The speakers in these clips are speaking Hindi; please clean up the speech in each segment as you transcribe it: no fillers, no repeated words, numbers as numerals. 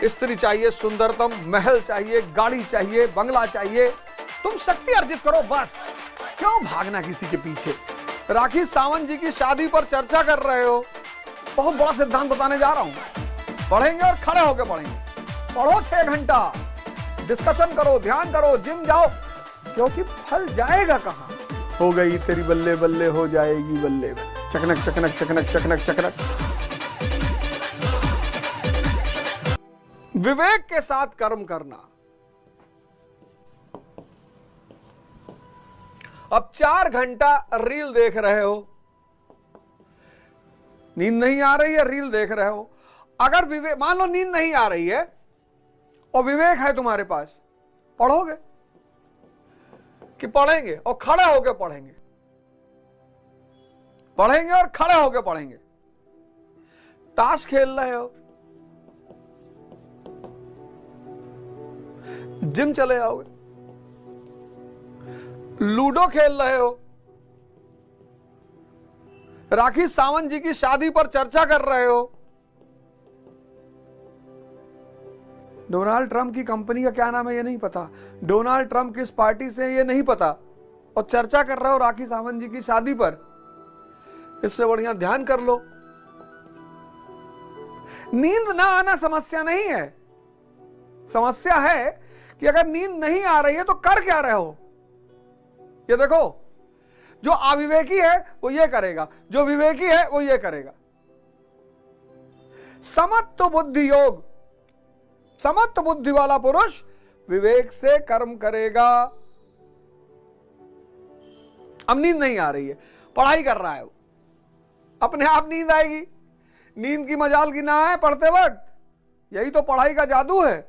स्त्री चाहिए सुंदरतम, महल चाहिए, गाड़ी चाहिए, बंगला चाहिए, तुम शक्ति अर्जित करो बस। क्यों भागना किसी के पीछे? राखी सावंत जी की शादी पर चर्चा कर रहे हो, बहुत बड़ा सिद्धांत बताने जा रहा हूं। पढ़ेंगे और खड़े होकर पढ़ेंगे। पढ़ो 6 घंटा, डिस्कशन करो, ध्यान करो, जिम जाओ, क्योंकि फल जाएगा कहां? हो गई तेरी बल्ले बल्ले, हो जाएगी बल्ले बल्ले। चकनक चकनक चकनक चकनक चकनक। विवेक के साथ कर्म करना। अब 4 घंटा रील देख रहे हो, नींद नहीं आ रही है, रील देख रहे हो। अगर विवेक, मान लो नींद नहीं आ रही है और विवेक है तुम्हारे पास, पढ़ोगे कि पढ़ेंगे और खड़े होकर पढ़ेंगे? पढ़ेंगे और खड़े होकर पढ़ेंगे। ताश खेल रहे हो, जिम चले जाओगे। लूडो खेल रहे हो, राखी सावंत जी की शादी पर चर्चा कर रहे हो, डोनाल्ड ट्रंप की कंपनी का क्या नाम है ये नहीं पता, डोनाल्ड ट्रंप किस पार्टी से ये नहीं पता, और चर्चा कर रहे हो राखी सावंत जी की शादी पर। इससे बढ़िया ध्यान कर लो। नींद ना आना समस्या नहीं है, समस्या है कि अगर नींद नहीं आ रही है तो कर क्या रहे हो। ये देखो, जो अविवेकी है वो ये करेगा, जो विवेकी है वो ये करेगा। समत्व बुद्धि योग, समत्व बुद्धि वाला पुरुष विवेक से कर्म करेगा। अब नींद नहीं आ रही है, पढ़ाई कर रहा है वो, अपने आप नींद आएगी। नींद की मजाल की ना है पढ़ते वक्त, यही तो पढ़ाई का जादू है।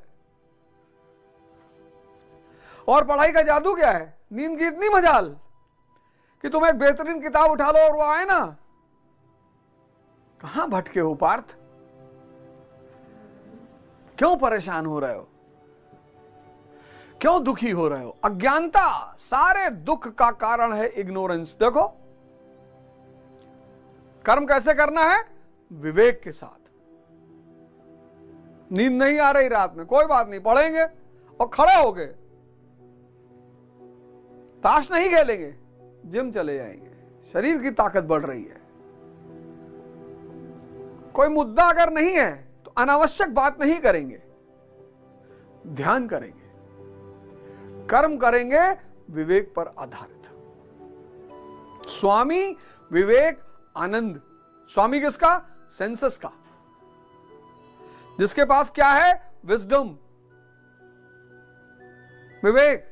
और पढ़ाई का जादू क्या है? नींद की इतनी मजाल कि तुम एक बेहतरीन किताब उठा लो और वो आए ना। कहां भटके हो पार्थ? क्यों परेशान हो रहे हो? क्यों दुखी हो रहे हो? अज्ञानता सारे दुख का कारण है, इग्नोरेंस। देखो, कर्म कैसे करना है? विवेक के साथ। नींद नहीं आ रही रात में, कोई बात नहीं, पढ़ेंगे और खड़े हो गए। ताश नहीं खेलेंगे, जिम चले जाएंगे, शरीर की ताकत बढ़ रही है। कोई मुद्दा अगर नहीं है तो अनावश्यक बात नहीं करेंगे, ध्यान करेंगे, कर्म करेंगे विवेक पर आधारित। स्वामी विवेक आनंद। स्वामी किसका? सेंसस का। जिसके पास क्या है? विजडम, विवेक।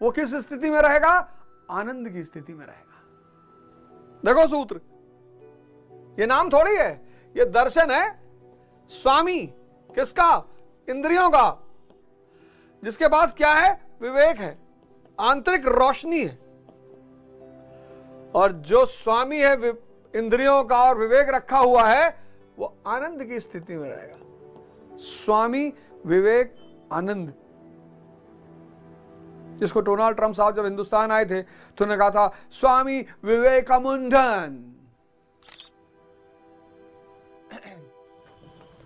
वो किस स्थिति में रहेगा? आनंद की स्थिति में रहेगा। देखो सूत्र, ये नाम थोड़ी है, ये दर्शन है। स्वामी किसका? इंद्रियों का। जिसके पास क्या है? विवेक है, आंतरिक रोशनी है। और जो स्वामी है इंद्रियों का और विवेक रखा हुआ है, वो आनंद की स्थिति में रहेगा। स्वामी विवेक आनंद। जिसको डोनाल्ड ट्रंप साहब जब हिंदुस्तान आए थे तो उन्होंने कहा था स्वामी विवेकानंदन।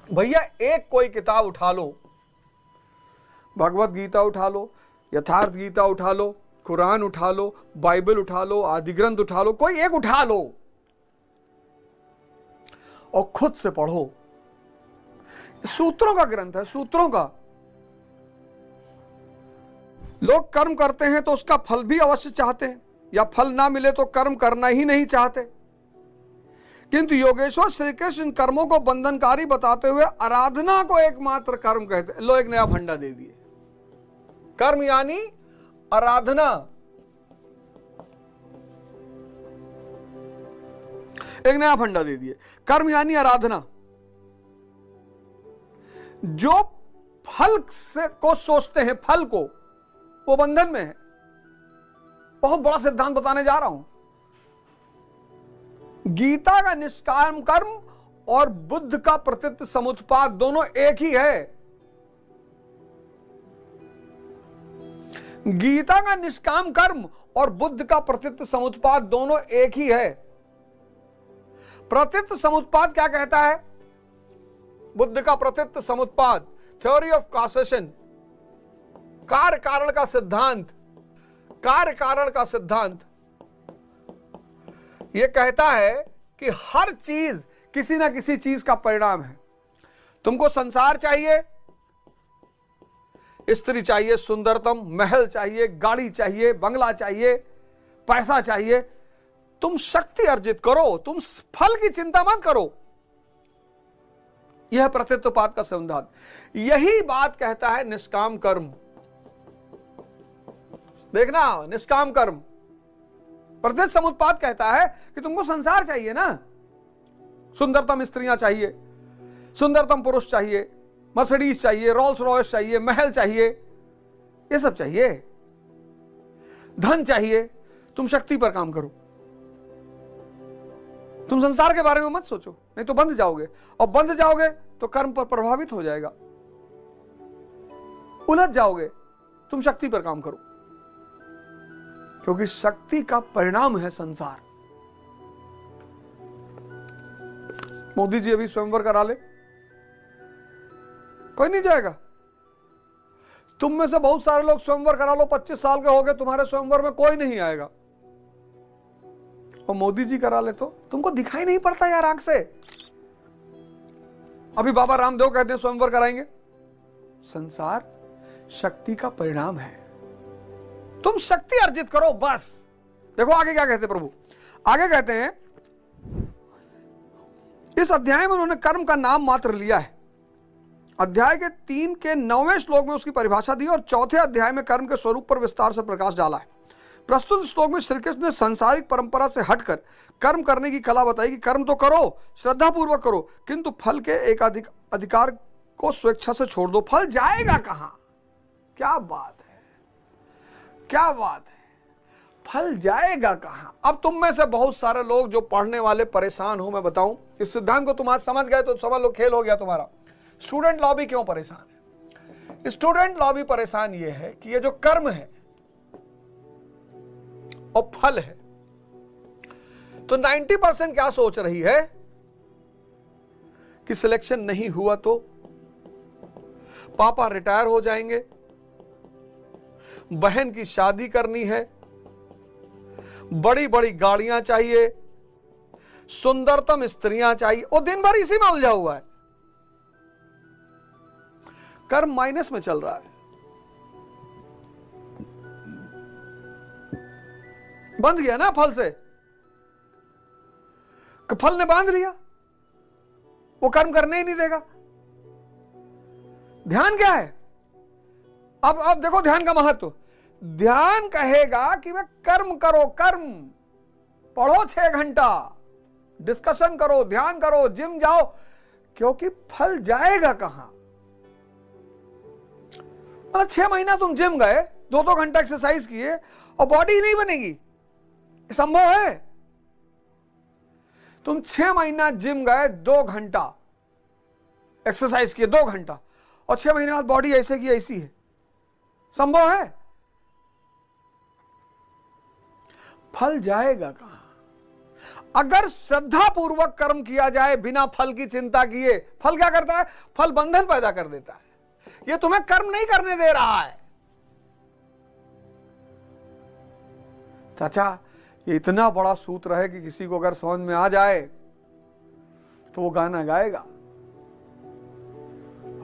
भैया एक कोई किताब उठा लो, भगवत गीता उठा लो, यथार्थ गीता उठा लो, कुरान उठा लो, बाइबल उठा लो, आदि ग्रंथ उठा लो, कोई एक उठा लो और खुद से पढ़ो। सूत्रों का ग्रंथ है, सूत्रों का। लोग कर्म करते हैं तो उसका फल भी अवश्य चाहते हैं, या फल ना मिले तो कर्म करना ही नहीं चाहते। किंतु योगेश्वर श्री कृष्ण इन कर्मों को बंधनकारी बताते हुए आराधना को एकमात्र कर्म कहते हैं। लो एक नया फंडा दे दिए, कर्म यानी आराधना। एक नया फंडा दे दिए, कर्म यानी आराधना। जो फल से को सोचते हैं, फल को, वो बंधन में है। बहुत बड़ा सिद्धांत बताने जा रहा हूं। गीता का निष्काम कर्म और बुद्ध का प्रतीत समुत्पाद दोनों एक ही है। गीता का निष्काम कर्म और बुद्ध का प्रतीत समुत्पाद दोनों एक ही है। प्रतीत समुत्पाद क्या कहता है? बुद्ध का प्रतीत समुत्पाद, थ्योरी ऑफ कॉसेशन, कार्य कारण का सिद्धांत, कार्य कारण का सिद्धांत यह कहता है कि हर चीज किसी ना किसी चीज का परिणाम है। तुमको संसार चाहिए, स्त्री चाहिए, सुंदरतम महल चाहिए, गाड़ी चाहिए, बंगला चाहिए, पैसा चाहिए, तुम शक्ति अर्जित करो, तुम फल की चिंता मत करो। यह प्रतीतोपात का सिद्धांत। यही बात कहता है निष्काम कर्म। देखना, निष्काम कर्म प्रतीत समुत्पाद कहता है कि तुमको संसार चाहिए ना, सुंदरतम स्त्रियां चाहिए, सुंदरतम पुरुष चाहिए, मर्सिडीज चाहिए, रोल्स रॉयस चाहिए, महल चाहिए, ये सब चाहिए, धन चाहिए। तुम शक्ति पर काम करो, तुम संसार के बारे में मत सोचो, नहीं तो बंध जाओगे, और बंध जाओगे तो कर्म पर प्रभावित हो जाएगा, उलझ जाओगे। तुम शक्ति पर काम करो, क्योंकि शक्ति का परिणाम है संसार। मोदी जी अभी स्वयंवर करा ले, कोई नहीं जाएगा। तुम में से बहुत सारे लोग स्वयंवर करा लो, 25 साल के हो गए, तुम्हारे स्वयंवर में कोई नहीं आएगा। और मोदी जी करा ले तो तुमको दिखाई नहीं पड़ता यार आंख से। अभी बाबा रामदेव कहते हैं स्वयंवर कराएंगे। संसार शक्ति का परिणाम है, तुम शक्ति अर्जित करो बस। देखो आगे क्या कहते प्रभु, आगे कहते हैं इस अध्याय में उन्होंने कर्म का नाम मात्र लिया है। अध्याय के 3 के 9वें श्लोक में उसकी परिभाषा दी और चौथे अध्याय में कर्म के स्वरूप पर विस्तार से प्रकाश डाला है। प्रस्तुत श्लोक में श्री कृष्ण ने सांसारिक परंपरा से हटकर कर्म करने की कला बताई कि कर्म तो करो, श्रद्धा पूर्वक करो, किंतु फल के एक अधिकार को स्वेच्छा से छोड़ दो। फल जाएगा कहां? क्या बात है, क्या बात है, फल जाएगा कहां? अब तुम में से बहुत सारे लोग जो पढ़ने वाले परेशान हो, मैं बताऊं इस सिद्धांत को तुम आज समझ गए तो सवाल लोग खेल हो गया तुम्हारा। स्टूडेंट लॉबी क्यों परेशान है? स्टूडेंट लॉबी परेशान यह है कि ये जो कर्म है और फल है, तो 90% क्या सोच रही है कि सिलेक्शन नहीं हुआ तो पापा रिटायर हो जाएंगे, बहन की शादी करनी है, बड़ी बड़ी गाड़ियां चाहिए, सुंदरतम स्त्रियां चाहिए, और दिन भर इसी में उलझा हुआ है। कर्म माइनस में चल रहा है, बंध गया ना फल से, फल ने बांध लिया, वो कर्म करने ही नहीं देगा। ध्यान क्या है? अब देखो ध्यान का महत्व। ध्यान कहेगा कि मैं कर्म करो, कर्म पढ़ो 6 घंटा, डिस्कशन करो, ध्यान करो, जिम जाओ, क्योंकि फल जाएगा कहां? मतलब 6 महीना तुम जिम गए, 2-2 घंटा एक्सरसाइज किए और बॉडी ही नहीं बनेगी, संभव है? तुम 6 महीना जिम गए, 2 घंटा एक्सरसाइज किए, 2 घंटा, और 6 महीने बाद बॉडी ऐसे की ऐसी है, संभव है? फल जाएगा कहां? अगर श्रद्धा पूर्वक कर्म किया जाए बिना फल की चिंता किए, फल क्या करता है? फल बंधन पैदा कर देता है। ये तुम्हें कर्म नहीं करने दे रहा है। चाचा, ये इतना बड़ा सूत्र है कि किसी को अगर समझ में आ जाए तो वो गाना गाएगा,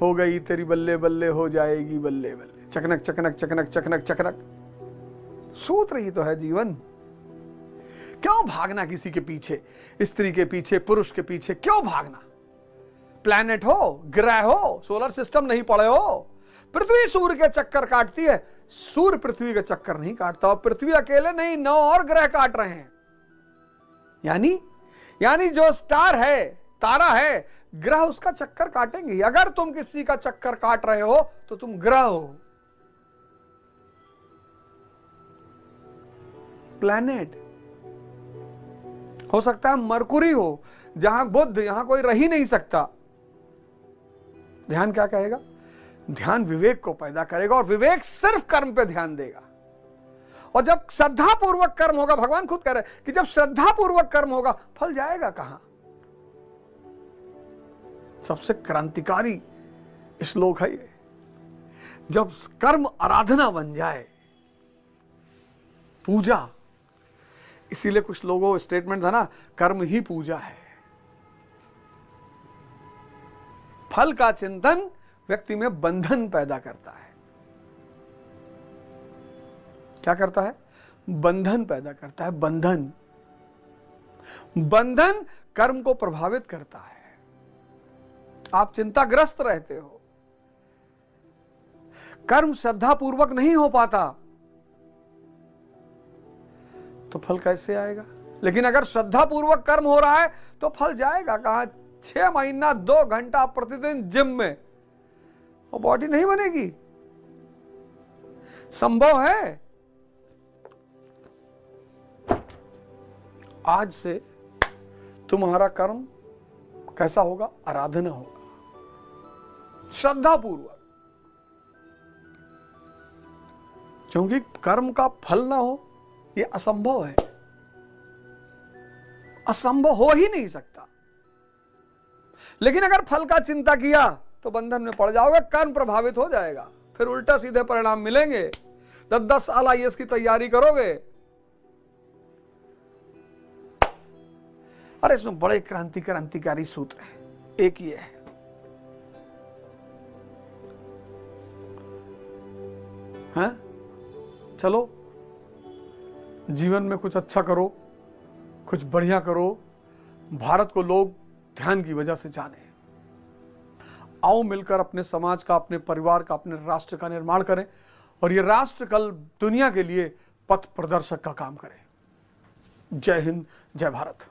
हो गई तेरी बल्ले बल्ले, हो जाएगी बल्ले बल्ले, चकनक चकनक चकनक चकनक चकनक। सूत्र ही तो है जीवन। क्यों भागना किसी के पीछे, स्त्री के पीछे, पुरुष के पीछे? क्यों भागना? प्लैनेट हो, ग्रह हो, सोलर सिस्टम नहीं पड़े हो। पृथ्वी सूर्य के चक्कर काटती है, सूर्य पृथ्वी के चक्कर नहीं काटता। और पृथ्वी अकेले नहीं, 9 और ग्रह काट रहे हैं। यानी जो स्टार है, तारा है, ग्रह उसका चक्कर काटेंगे। अगर तुम किसी का चक्कर काट रहे हो तो तुम ग्रह हो, प्लैनेट। हो सकता है मरकुरी हो, जहां बुध, यहां कोई रह ही नहीं सकता। ध्यान क्या कहेगा? ध्यान विवेक को पैदा करेगा, और विवेक सिर्फ कर्म पे ध्यान देगा। और जब श्रद्धा पूर्वक कर्म होगा, भगवान खुद कह रहे हैं कि जब श्रद्धा पूर्वक कर्म होगा, फल जाएगा कहां? सबसे क्रांतिकारी श्लोक है ये। जब कर्म आराधना बन जाए, पूजा, इसीलिए कुछ लोगों स्टेटमेंट था ना, कर्म ही पूजा है। फल का चिंतन व्यक्ति में बंधन पैदा करता है। क्या करता है? बंधन पैदा करता है। बंधन कर्म को प्रभावित करता है। आप चिंताग्रस्त रहते हो, कर्म श्रद्धा पूर्वक नहीं हो पाता, तो फल कैसे आएगा? लेकिन अगर श्रद्धा पूर्वक कर्म हो रहा है तो फल जाएगा कहां? 6 महीना 2 घंटा प्रतिदिन जिम में, वो बॉडी नहीं बनेगी? संभव है? आज से तुम्हारा कर्म कैसा होगा? आराधना होगा, श्रद्धा पूर्वक। क्योंकि कर्म का फल ना हो यह असंभव है, असंभव हो ही नहीं सकता। लेकिन अगर फल का चिंता किया तो बंधन में पड़ जाओगे, कर्म प्रभावित हो जाएगा, फिर उल्टा सीधे परिणाम मिलेंगे। 10 साल IAS की तैयारी करोगे। अरे इसमें बड़े क्रांतिकारी सूत्र हैं, एक ये है, हाँ? चलो जीवन में कुछ अच्छा करो, कुछ बढ़िया करो, भारत को लोग ध्यान की वजह से जाने। आओ मिलकर अपने समाज का, अपने परिवार का, अपने राष्ट्र का निर्माण करें, और ये राष्ट्र कल दुनिया के लिए पथ प्रदर्शक का काम करे। जय हिंद, जय भारत।